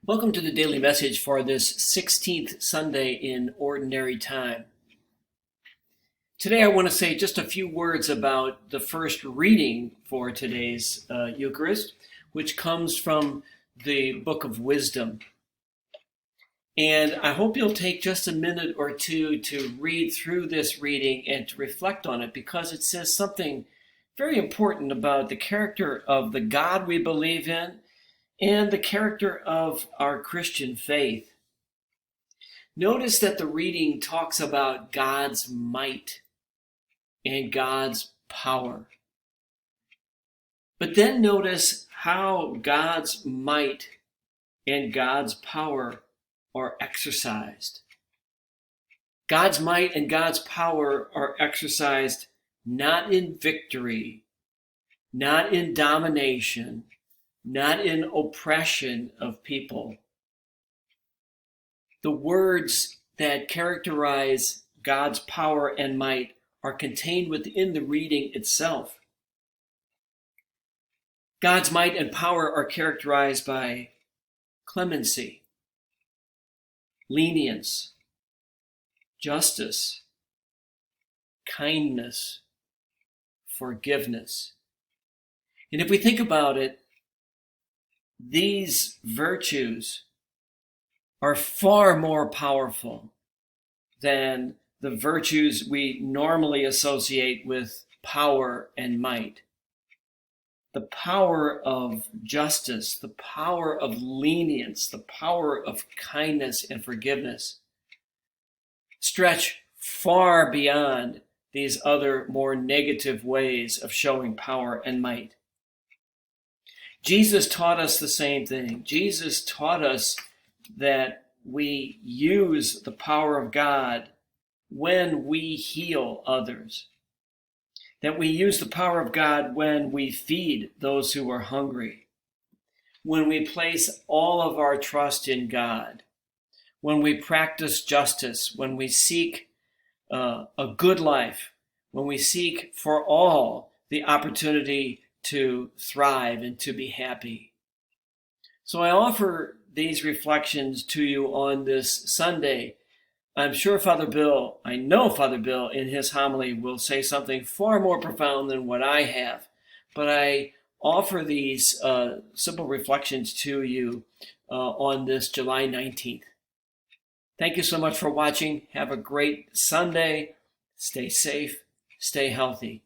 Welcome to the daily message for this 16th Sunday in Ordinary Time. Today I want to say just a few words about the first reading for today's Eucharist, which comes from the Book of Wisdom. And I hope you'll take just a minute or two to read through this reading and to reflect on it, because it says something very important about the character of the God we believe in and the character of our Christian faith. Notice that the reading talks about God's might and God's power. But then notice how God's might and God's power are exercised. God's might and God's power are exercised not in victory, not in domination, not in oppression of people. The words that characterize God's power and might are contained within the reading itself. God's might and power are characterized by clemency, lenience, justice, kindness, forgiveness. And if we think about it, these virtues are far more powerful than the virtues we normally associate with power and might. The power of justice, the power of lenience, the power of kindness and forgiveness stretch far beyond these other more negative ways of showing power and might. Jesus taught us the same thing. Jesus taught us that we use the power of God when we heal others, that we use the power of God when we feed those who are hungry, when we place all of our trust in God, when we practice justice, when we seek a good life, when we seek for all the opportunity to thrive and to be happy. So I offer these reflections to you on this Sunday. I'm sure I know Father Bill in his homily will say something far more profound than what I have, but I offer these simple reflections to you on this July 19th. Thank you so much for watching. Have a great Sunday. Stay safe. Stay healthy.